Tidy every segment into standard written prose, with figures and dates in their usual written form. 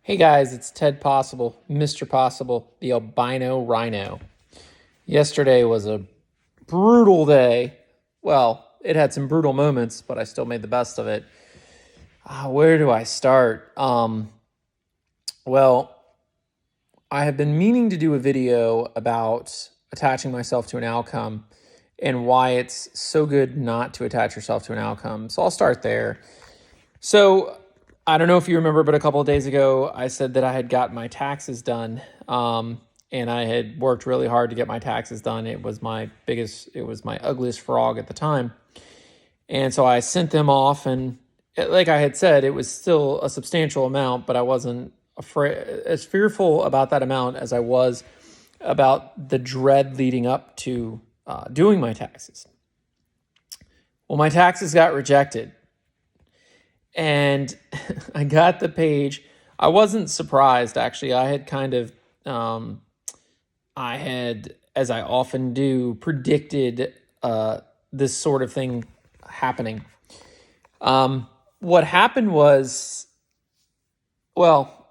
Hey guys, it's Ted Possible, Mr. Possible, the albino rhino. Yesterday was a brutal day. Well, it had some brutal moments, but I still made the best of it. Where do I start? Well, I have been meaning to do a video about attaching myself to an outcome and why it's so good not to attach yourself to an outcome. So I'll start there. So I don't know if you remember, but a couple of days ago, I said that I had got my taxes done. And I had worked really hard to get my taxes done. It was my ugliest frog at the time. And so I sent them off, and like I had said, it was still a substantial amount, but I wasn't as fearful about that amount as I was about the dread leading up to doing my taxes. Well, my taxes got rejected. And I got the page. I wasn't surprised, actually. I had kind of, as I often do, predicted this sort of thing happening. What happened was, well,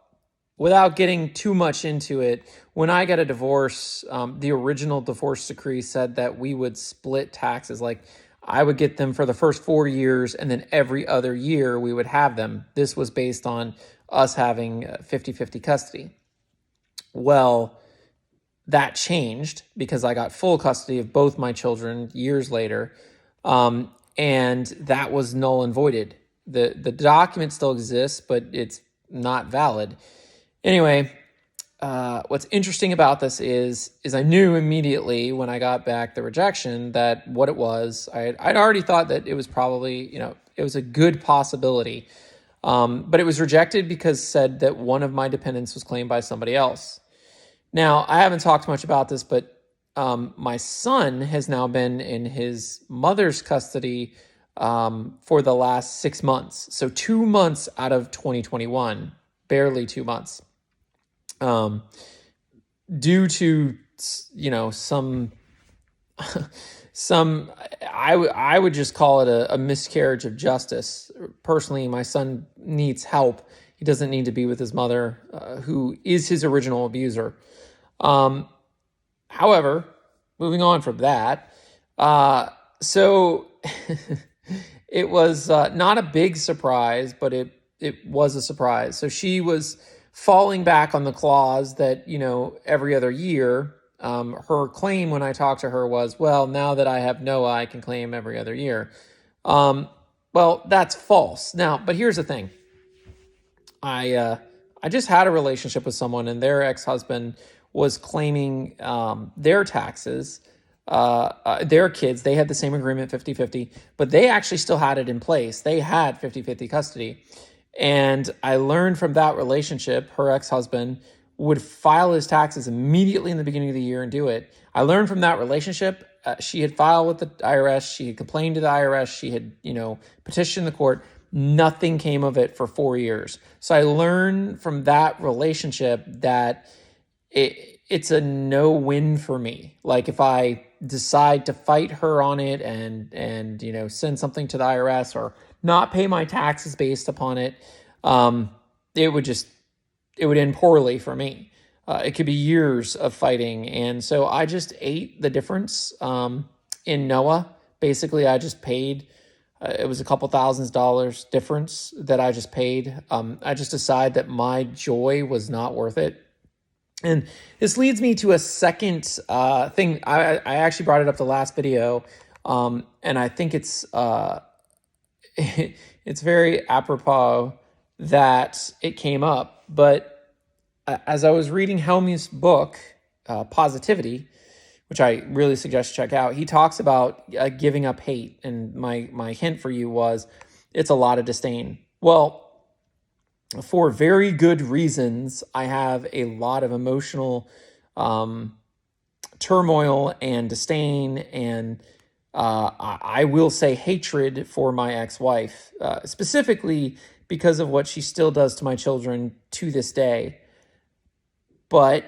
without getting too much into it, when I got a divorce, the original divorce decree said that we would split taxes. Like, I would get them for the first 4 years, and then every other year we would have them. This was based on us having 50-50 custody. Well, that changed because I got full custody of both my children years later, and that was null and voided. The document still exists, but it's not valid. Anyway, what's interesting about this is I knew immediately when I got back the rejection that what it was. I'd already thought that it was probably, it was a good possibility. But it was rejected because it said that one of my dependents was claimed by somebody else. Now, I haven't talked much about this, but my son has now been in his mother's custody for the last 6 months. So 2 months out of 2021, barely 2 months. Due to, some I would just call it a miscarriage of justice. Personally, my son needs help. He doesn't need to be with his mother, who is his original abuser. However, moving on from that, so it was not a big surprise, but it was a surprise. So she was falling back on the clause that, every other year, her claim when I talked to her was, well, now that I have Noah, I can claim every other year. Well, that's false. Now, but here's the thing. I just had a relationship with someone, and their ex-husband was claiming their taxes, their kids. They had the same agreement, 50-50, but they actually still had it in place. They had 50-50 custody. And I learned from that relationship, her ex-husband would file his taxes immediately in the beginning of the year and do it. I learned from that relationship, she had filed with the IRS, she had complained to the IRS, she had, petitioned the court. Nothing came of it for 4 years. So I learned from that relationship that it's a no-win for me. Like, if I decide to fight her on it and send something to the IRS or not pay my taxes based upon it, it would end poorly for me. It could be years of fighting. And so I just ate the difference in Noah. Basically, I just paid, it was a couple $1,000s difference that I just paid. I just decided that my joy was not worth it. And this leads me to a second thing. I actually brought it up the last video, and I think it's it's very apropos that it came up. But as I was reading Hellmuth's book, Positivity, which I really suggest you check out, he talks about giving up hate. And my hint for you was, it's a lot of disdain. Well, for very good reasons, I have a lot of emotional turmoil and disdain and I will say hatred for my ex-wife, specifically because of what she still does to my children to this day. But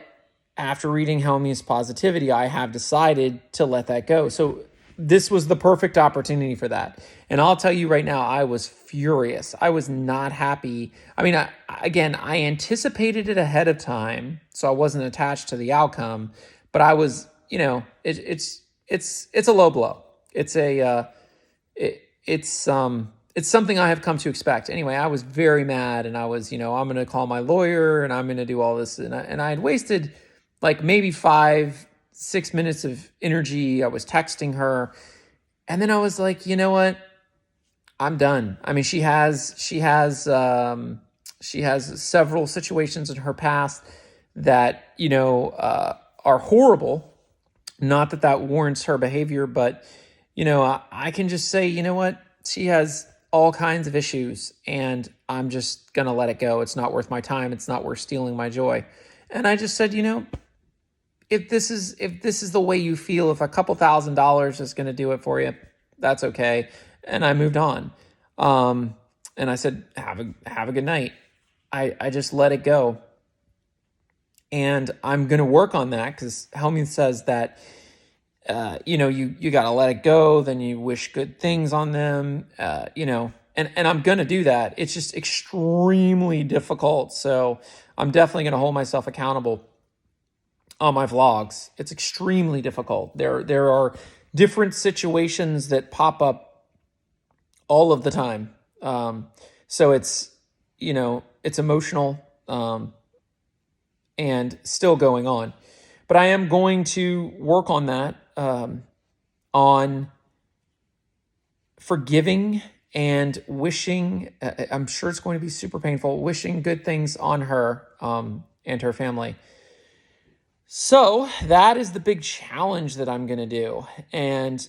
after reading Hellmuth's Positivity, I have decided to let that go. So this was the perfect opportunity for that. And I'll tell you right now, I was furious. I was not happy. I mean, I anticipated it ahead of time, so I wasn't attached to the outcome. But I was, it's a low blow. It's it's something I have come to expect. Anyway, I was very mad, and I was, I'm going to call my lawyer, and I'm going to do all this, and I had wasted like maybe 5-6 minutes of energy. I was texting her, and then I was like, you know what? I'm done. I mean, she has several situations in her past that, are horrible. Not that that warrants her behavior, but, I can just say, you know what? She has all kinds of issues, and I'm just going to let it go. It's not worth my time. It's not worth stealing my joy. And I just said, if this is the way you feel, if a couple $1,000s is going to do it for you, that's okay. And I moved on. And I said, have a good night. I just let it go. And I'm going to work on that, because Hellmuth says that, you got to let it go. Then you wish good things on them, and I'm going to do that. It's just extremely difficult. So I'm definitely going to hold myself accountable on my vlogs. It's extremely difficult. There are different situations that pop up all of the time. So it's emotional, and still going on. But I am going to work on that, on forgiving and wishing, I'm sure it's going to be super painful, wishing good things on her, and her family. So that is the big challenge that I'm going to do. And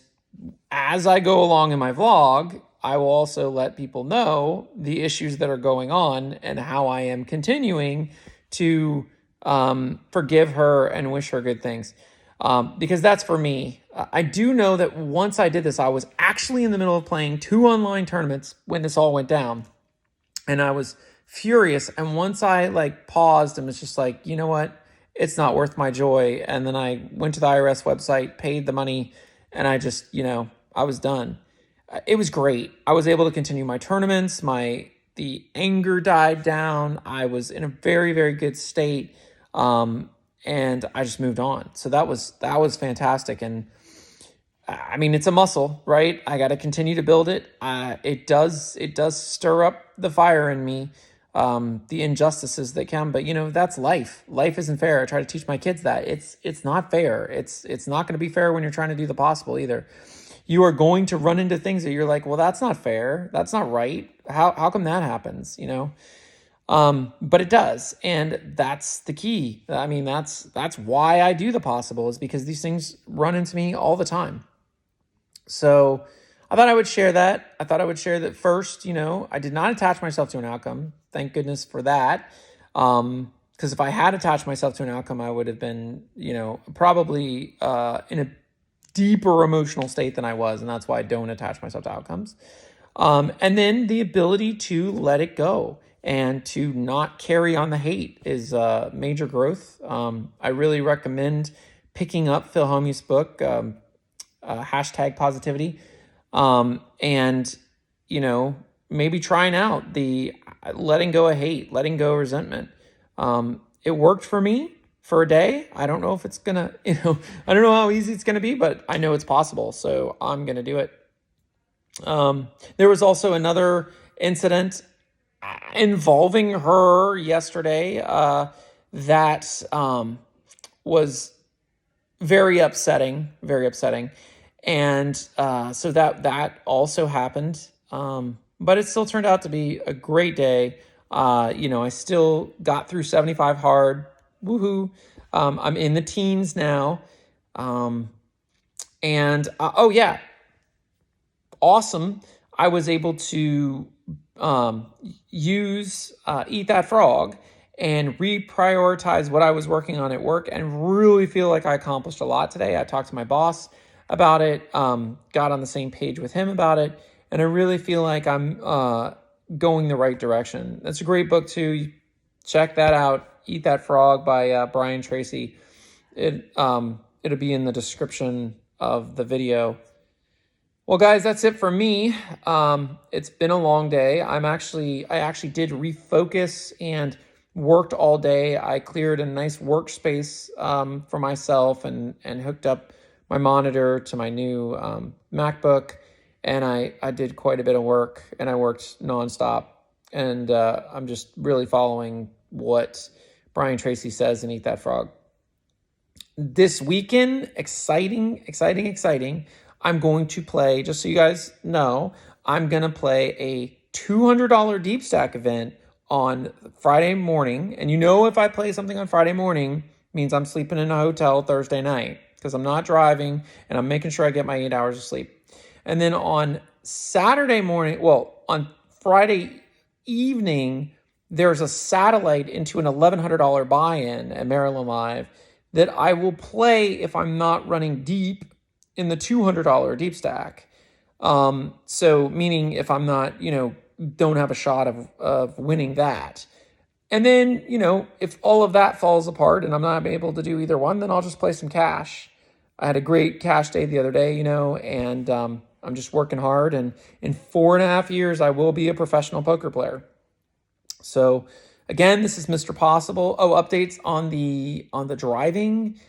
as I go along in my vlog, I will also let people know the issues that are going on and how I am continuing to forgive her and wish her good things. Because that's for me. I do know that once I did this, I was actually in the middle of playing 2 online tournaments when this all went down. And I was furious. And once I paused and was just like, you know what? It's not worth my joy. And then I went to the IRS website, paid the money, and I just, I was done. It was great. I was able to continue my tournaments. The anger died down. I was in a very, very good state. And I just moved on. So that was fantastic. And I mean, it's a muscle, right? I got to continue to build it. It does stir up the fire in me, the injustices that come, but that's life. Life isn't fair. I try to teach my kids that it's not fair. It's not going to be fair when you're trying to do the possible either. You are going to run into things that you're like, well, that's not fair. That's not right. How come that happens? But it does. And that's the key. I mean, that's why I do the possible, is because these things run into me all the time. So I thought I would share that. I thought I would share that first. I did not attach myself to an outcome. Thank goodness for that. Because if I had attached myself to an outcome, I would have been, probably in a deeper emotional state than I was. And that's why I don't attach myself to outcomes. And then the ability to let it go and to not carry on the hate is major growth. I really recommend picking up Phil Hellmuth's book, #positivity, and maybe trying out the letting go of hate, letting go of resentment. It worked for me for a day. I don't know if it's gonna, I don't know how easy it's gonna be, but I know it's possible, so I'm gonna do it. There was also another incident involving her yesterday that was very upsetting, and so that also happened, but it still turned out to be a great day. I still got through 75 hard. Woohoo. I'm in the teens now, and oh yeah, awesome. I was able to use Eat That Frog and reprioritize what I was working on at work, and really feel like I accomplished a lot today. I talked to my boss about it, got on the same page with him about it, and I really feel like I'm going the right direction. That's a great book too. Check that out. Eat That Frog by Brian Tracy. It'll be in the description of the video. Well, guys, that's it for me. It's been a long day. I actually did refocus and worked all day. I cleared a nice workspace for myself and hooked up my monitor to my new MacBook, and I did quite a bit of work, and I worked nonstop. And I'm just really following what Brian Tracy says in Eat That Frog. This weekend, exciting. I'm going to play, just so you guys know, I'm going to play a $200 deep stack event on Friday morning. And if I play something on Friday morning, it means I'm sleeping in a hotel Thursday night because I'm not driving and I'm making sure I get my 8 hours of sleep. And then on Saturday morning, on Friday evening, there's a satellite into an $1,100 buy-in at Maryland Live that I will play if I'm not running deep in the $200 deep stack. So meaning if I'm not, don't have a shot of winning that. And then, if all of that falls apart and I'm not able to do either one, then I'll just play some cash. I had a great cash day the other day, and I'm just working hard. And in 4.5 years, I will be a professional poker player. So again, this is Mr. Possible. Oh, updates on the driving.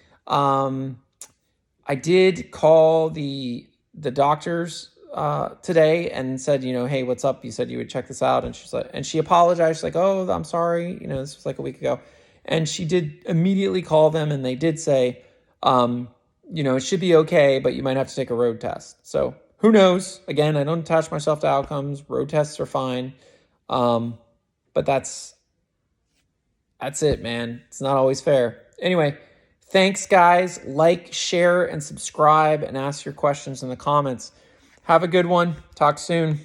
I did call the doctors today and said, hey, what's up? You said you would check this out, and she apologized. She's like, oh, I'm sorry. This was like a week ago, and she did immediately call them, and they did say, it should be okay, but you might have to take a road test. So who knows? Again, I don't attach myself to outcomes. Road tests are fine. But that's it, man. It's not always fair. Anyway, thanks, guys. Like, share, and subscribe, and ask your questions in the comments. Have a good one. Talk soon.